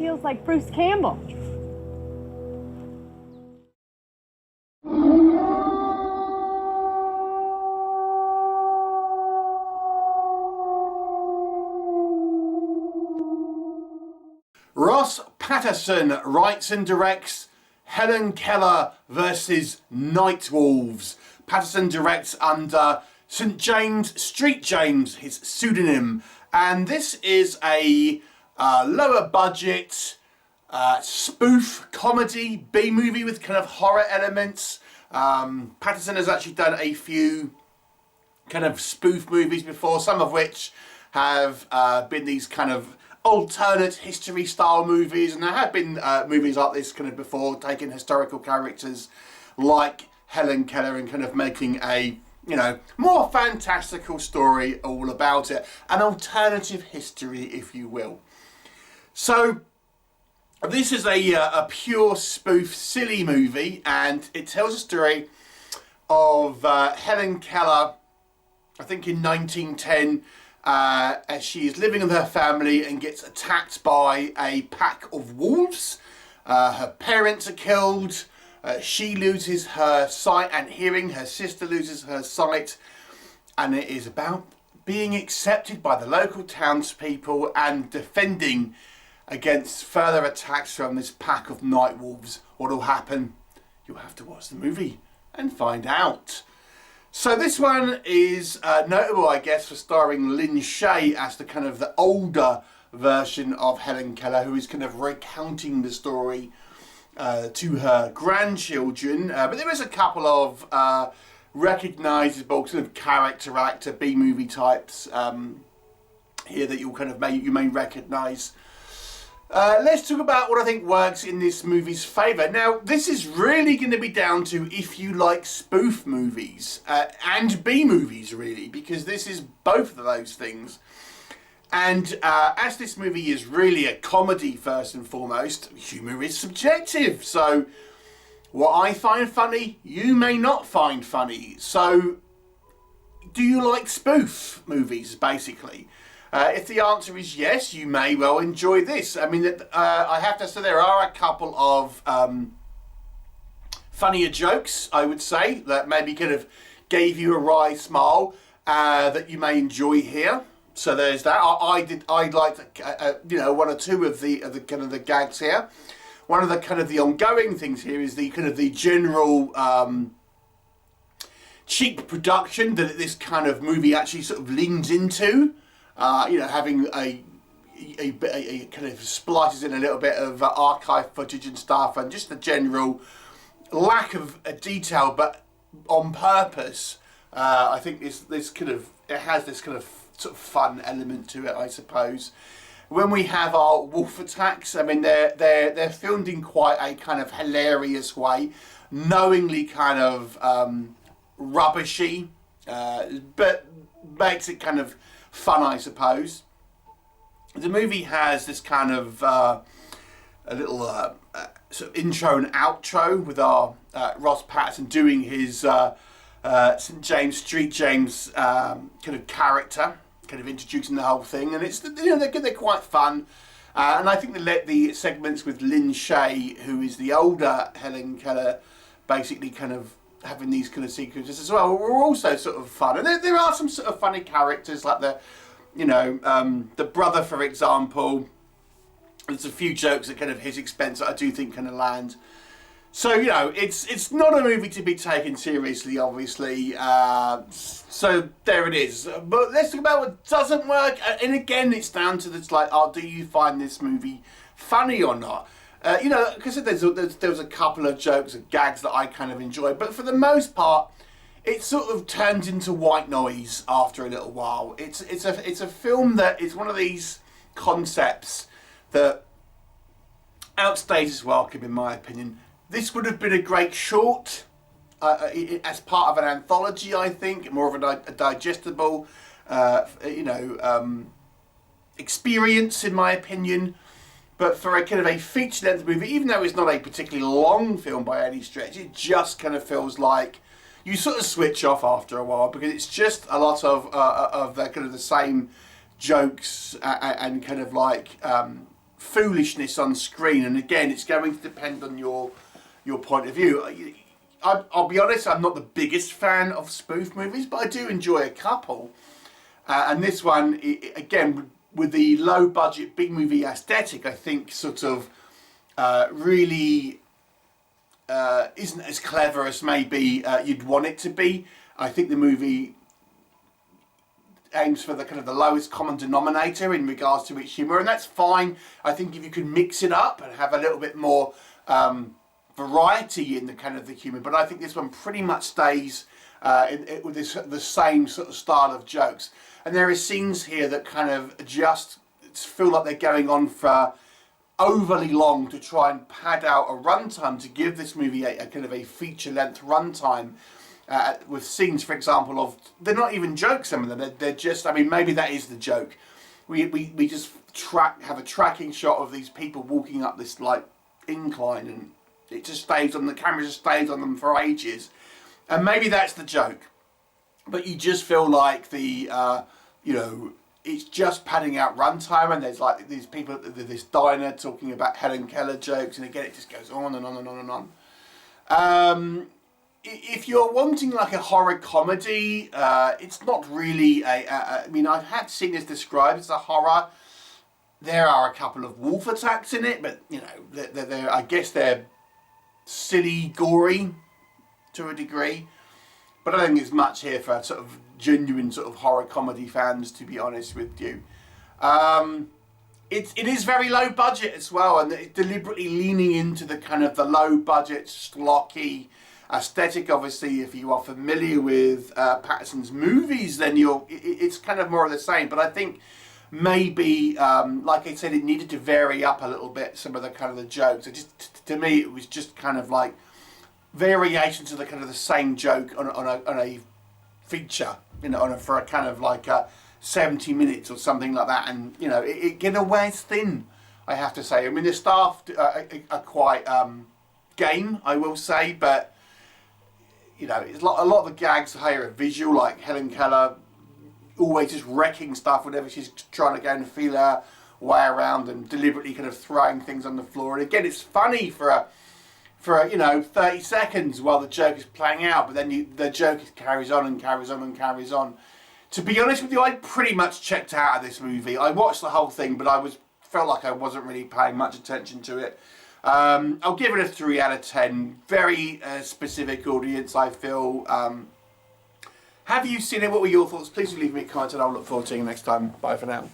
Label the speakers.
Speaker 1: feels like Bruce Campbell.
Speaker 2: Ross Patterson writes and directs Helen Keller versus Nightwolves. Patterson directs under St. James Street James, his pseudonym, and this is a lower budget spoof comedy B-movie with kind of horror elements. Patterson has actually done a few kind of spoof movies before, some of which have been these kind of alternate history style movies, and there have been movies like this kind of before, taking historical characters like Helen Keller and kind of making a, you know, more fantastical story all about it, an alternative history, if you will. So this is a pure spoof silly movie, and it tells a story of Helen Keller, I think in 1910, as she is living with her family and gets attacked by a pack of wolves. Her parents are killed, she loses her sight and hearing, her sister loses her sight, and it is about being accepted by the local townspeople and defending against further attacks from this pack of night wolves. What will happen? You'll have to watch the movie and find out. So this one is notable, I guess, for starring Lynn Shay as the kind of the older version of Helen Keller, who is kind of recounting the story to her grandchildren. But there is a couple of recognisable sort of character actor B-movie types here that you'll kind of you may recognise. Let's talk about what I think works in this movie's favour. Now, this is really going to be down to if you like spoof movies and B-movies, really, because this is both of those things. And as this movie is really a comedy first and foremost, humour is subjective. So what I find funny, you may not find funny. So do you like spoof movies, basically? If the answer is yes, you may well enjoy this. I mean, I have to say there are a couple of funnier jokes, I would say, that maybe kind of gave you a wry smile that you may enjoy here. So there's that. I liked you know, one or two of the kind of the gags here. One of the kind of the ongoing things here is the kind of the general cheap production that this kind of movie actually sort of leans into. You know, having a kind of splices in a little bit of archive footage and stuff, and just the general lack of detail, but on purpose. I think this kind of, it has this kind of sort of fun element to it, I suppose. When we have our wolf attacks, I mean, they're filmed in quite a kind of hilarious way, knowingly kind of rubbishy, but makes it kind of fun, I suppose. The movie has this kind of a little sort of intro and outro with our Ross Patterson doing his St. James Street James kind of character, kind of introducing the whole thing, and it's, you know, they're quite fun. And I think the segments with Lynn Shay, who is the older Helen Keller, basically kind of having these kind of sequences as well, were also sort of fun. And there are some sort of funny characters, like the, you know, the brother, for example. There's a few jokes at kind of his expense that I do think kind of land. So, you know, it's not a movie to be taken seriously, obviously. So there it is. But let's talk about what doesn't work. And again, it's down to this, like, oh, do you find this movie funny or not? You know, because there was a couple of jokes and gags that I kind of enjoyed, but for the most part, it sort of turns into white noise after a little while. It's a film that is one of these concepts that outstays welcome, in my opinion. This would have been a great short as part of an anthology, I think, more of a digestible, you know, experience, in my opinion. But for a kind of a feature-length movie, even though it's not a particularly long film by any stretch, it just kind of feels like you sort of switch off after a while, because it's just a lot of the kind of the same jokes and kind of like foolishness on screen, and again, it's going to depend on your point of view. I'll be honest, I'm not the biggest fan of spoof movies, but I do enjoy a couple. And this one, again, with the low budget big movie aesthetic, I think sort of really isn't as clever as maybe you'd want it to be. I think the movie aims for the kind of the lowest common denominator in regards to its humour, and that's fine. I think if you could mix it up and have a little bit more variety in the kind of the humour, but I think this one pretty much stays with the same sort of style of jokes. And there are scenes here that kind of just feel like they're going on for overly long to try and pad out a runtime to give this movie a kind of a feature-length runtime. With scenes, for example, of they're not even jokes. Some of them, they're just. I mean, maybe that is the joke. We just have a tracking shot of these people walking up this like incline, and it just stays on the camera, just stays on them for ages, and maybe that's the joke. But you just feel like the it's just padding out runtime, and there's like these people at this diner talking about Helen Keller jokes, and again it just goes on and on and on and on. If you're wanting like a horror comedy, it's not really I mean, I have seen this described as a horror. There are a couple of wolf attacks in it, but you know, they're I guess they're silly, gory to a degree. But I don't think there's much here for sort of genuine sort of horror comedy fans, to be honest with you. It is very low budget as well, and it's deliberately leaning into the kind of the low budget, schlocky aesthetic. Obviously, if you are familiar with Patterson's movies, then it's kind of more of the same. But I think maybe, like I said, it needed to vary up a little bit some of the kind of the jokes. It just, to me, it was just kind of like variations of the kind of the same joke on a feature, you know, for a kind of like 70 minutes or something like that, and you know, it get away thin, I have to say. I mean, the staff are quite game, I will say, but you know, it's a lot of the gags here are visual, like Helen Keller always just wrecking stuff whenever she's trying to go and feel her way around and deliberately kind of throwing things on the floor. And again, it's funny for you know 30 seconds while the joke is playing out, but then the joke carries on and carries on and carries on. To be honest with you, I pretty much checked out of this movie. I watched the whole thing, but I felt like I wasn't really paying much attention to it. I'll give it a 3 out of 10. Very specific audience, I feel. Have you seen it? What were your thoughts? Please leave me a comment and I'll look forward to seeing you next time. Bye for now.